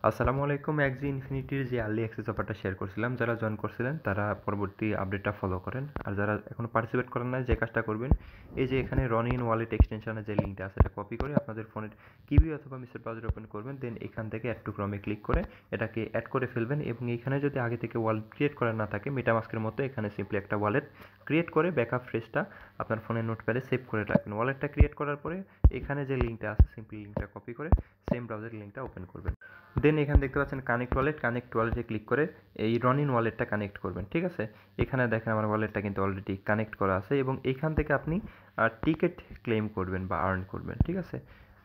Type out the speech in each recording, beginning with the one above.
আসসালামু আলাইকুম। এক্সি ইনফিনিটির যে আর্লি অ্যাক্সেস অফারটা শেয়ার করছিলাম, যারা জয়েন করছিলেন তারা পরবর্তী আপডেটটা ফলো করেন। আর যারা এখনও পার্টিসিপেট করেন না, যে কাজটা করবেন, এই যে এখানে রন ইন ওয়ালেট এক্সটেনশনের যে লিঙ্কটা আছে, এটা কপি করে আপনাদের ফোনের কিবি অথবা মিসের ব্রাউজার ওপেন করবেন। দেন এখান থেকে অ্যাড টু ক্রমে ক্লিক করে এটাকে অ্যাড করে ফেলবেন। এবং এখানে যদি আগে থেকে ওয়ালেট ক্রিয়েট করা না থাকে, মেটামাস্কের মতো এখানে সিম্পলি একটা ওয়ালেট ক্রিয়েট করে ব্যাকআপ ফ্রেজটা আপনার ফোনের নোটপ্যাডে সেভ করে রাখবেন। ওয়ালেটটা ক্রিয়েট করার পরে এখানে যে লিঙ্কটা আছে, সিম্পলি লিঙ্কটা কপি করে সেম ব্রাউজার লিঙ্কটা ওপেন করবেন। দেন এখানে দেখতে পাচ্ছেন কানেক্ট ওয়ালেটে ক্লিক করে এই রন ইন ওয়ালেটটা কানেক্ট করবেন। ঠিক আছে, এখানে দেখেন আমার ওয়ালেটটা কিন্তু অলরেডি কানেক্ট করা আছে এবং এখান থেকে আপনি টিকিট ক্লেম করবেন বা আর্ন করবেন। ঠিক আছে,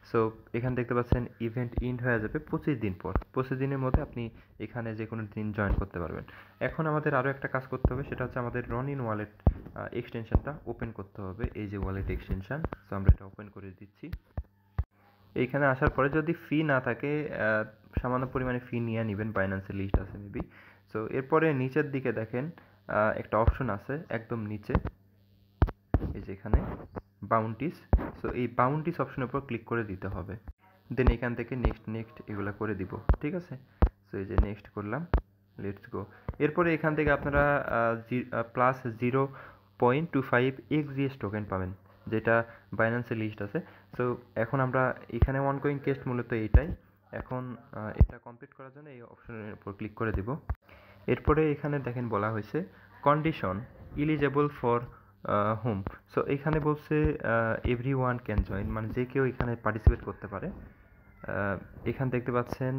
সো এখানে দেখতে পাচ্ছেন ইভেন্ট ইন্ড হয়ে যাবে 25 দিন পর। 25 দিনের মধ্যে আপনি এখানে যে কোনো দিন জয়েন করতে পারবেন। এখন আমাদের আরও একটা কাজ করতে হবে, সেটা হচ্ছে আমাদের রন ইন ওয়ালেট এক্সটেনশনটা ওপেন করতে হবে। এই যে ওয়ালেট এক্সটেনশন, সো আমরা এটা ওপেন করে দিচ্ছি। এইখানে আসার পরে যদি ফি না থাকে, সামান্য পরিমাণে ফি নিয়ে নেবেন, বাইন্যান্সের লিস্ট আছে মেবি। সো এরপরে নিচের দিকে দেখেন একটা অপশন আছে একদম নিচে, এই যে এখানে বাউন্টিস। সো এই বাউন্টিস অপশনের উপর ক্লিক করে দিতে হবে। দেন এখান থেকে নেক্সট এগুলো করে দিব। ঠিক আছে, সো এই যে নেক্সট করলাম, লেটস গো। এরপরে এখান থেকে আপনারা +0.25 এক্সজিএস টোকেন পাবেন, যেটা বাইন্যান্সের লিস্ট আছে। সো এখন আমরা এখানে অনগোয়িং কেস মূলত এইটাই। এখন এটা কমপ্লিট করার জন্য এই অপশনের উপর ক্লিক করে দিব। এরপরে এখানে দেখেন বলা হয়েছে condition eligible for home. So এখানে বলছে এভরি ওয়ান ক্যান জয়েন, মানে যে কেউ এখানে পার্টিসিপেট করতে পারে। এখানে দেখতে পাচ্ছেন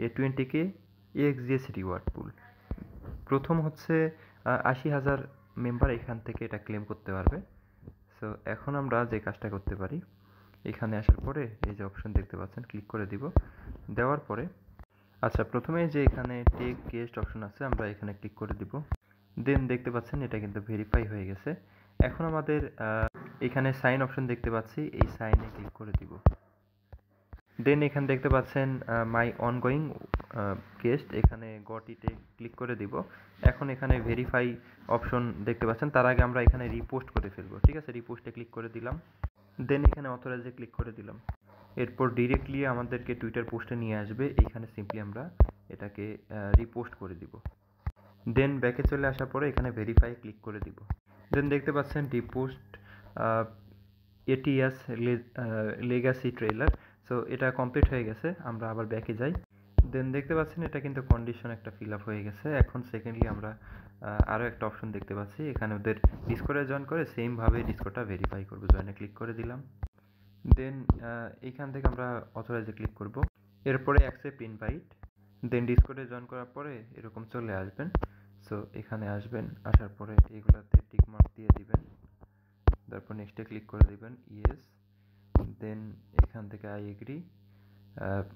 A20K এক্সজিএস রিওয়ার্ড পুল। প্রথম হচ্ছে 80,000 মেম্বার এখান থেকে এটা ক্লেম করতে পারবে। সো এখন আমরা যে কাজটা করতে পারি, এখানে আসার পরে এই যে অপশন দেখতে পাচ্ছেন, ক্লিক করে দিব। দেওয়ার পরে আচ্ছা, প্রথমে যে এখানে টেক গেস্ট অপশন আছে, আমরা এখানে ক্লিক করে দিব। দেন দেখতে পাচ্ছেন এটা কিন্তু ভেরিফাই হয়ে গেছে। এখন আমাদের এখানে সাইন অপশন দেখতে পাচ্ছি, এই সাইনে ক্লিক করে দিব। দেন এখানে দেখতে পাচ্ছেন মাই অনগোয়িং গেস্ট, এখানে গট ইটে ক্লিক করে দিব। এখন এখানে ভেরিফাই অপশন দেখতে পাচ্ছেন, তার আগে আমরা এখানে রিপোস্ট করে ফেলবো। ঠিক আছে, রিপোস্টে ক্লিক করে দিলাম। দেন এখানে অথরাইজে ক্লিক করে দিলাম। এরপর ডিরেক্টলি আমাদেরকে টুইটার পোস্টে নিয়ে আসবে, এইখানে সিম্পলি আমরা এটাকে রিপোস্ট করে দিব। দেন ব্যাকে চলে আসার পরে এখানে ভেরিফাই ক্লিক করে দিব। দেন দেখতে পাচ্ছেন repost ATS legacy trailer. So এটা কমপ্লিট হয়ে গেছে, আমরা আবার ব্যাকে যাই। দেন দেখতে পাচ্ছেন এটা কিন্তু কন্ডিশন একটা ফিল আপ হয়ে গেছে। এখন সেকেন্ডলি আমরা আরও একটা অপশন দেখতে পাচ্ছি, এখানে ওদের ডিসকর্ডে জয়েন করে সেমভাবে ডিসকর্ডটা ভেরিফাই করবো। জয়েনে ক্লিক করে দিলাম। দেন এইখান থেকে আমরা অথরাইজে ক্লিক করব। এরপরে অ্যাকসেপ্ট ইনভাইট। দেন ডিসকর্ডে জয়েন করার পরে এরকম চলে আসবেন। সো এখানে আসবেন, আসার পরে এইগুলাতে টিক মার্ক দিয়ে দিবেন। তারপর নেক্সটে ক্লিক করে দিবেন, ইয়েস। দেন এখান থেকে আই এগ্রি।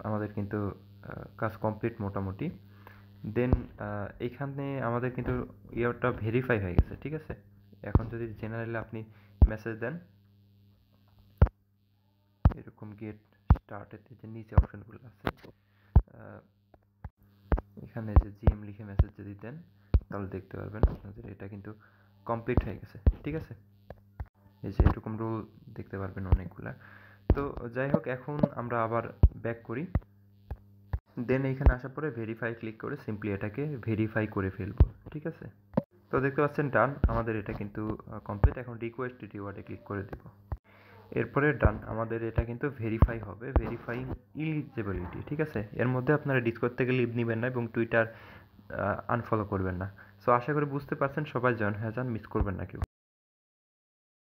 আমাদের কিন্তু কাজ কমপ্লিট মোটামুটি। দেন এইখানে আমাদের কিন্তু ইয়ারটা ভেরিফাই হয়ে গেছে। ঠিক আছে, এখন যদি জেনারেলি আপনি মেসেজ দেন, এরকম গেট স্টার্টেতে যে নিচে অপশনগুলো আছে, এখানে যে জিএম লিখে মেসেজ যদি দেন, তাহলে দেখতে পারবেন আপনাদের এটা কিন্তু কমপ্লিট হয়ে গেছে। ঠিক আছে, এই যে এরকম রোল দেখতে পারবেন অনেকগুলা। তো যাই হোক, এখন আমরা আবার ব্যাক করি। দেন এইখানে আসার পরে ভেরিফাই ক্লিক করে সিম্পলি এটাকে ভেরিফাই করে ফেলবো। ঠিক আছে, তো দেখতে পাচ্ছেন ডান, আমাদের এটা কিন্তু কমপ্লিট। এখন রিকোয়েস্ট রিওয়ার্ডে ক্লিক করে দিব। এরপরে ডান, আমাদের এটা কিন্তু ভেরিফাই হবে, ভেরিফাইং ইলিজিবিলিটি। ঠিক আছে, এর মধ্যে আপনারা ডিসকর্ড থেকে লিভ নেবেন না এবং টুইটার আনফলো করবেন না। সো আশা করি বুঝতে পারছেন, সবাই জয়েন হয়ে যান, মিস করবেন না কেউ।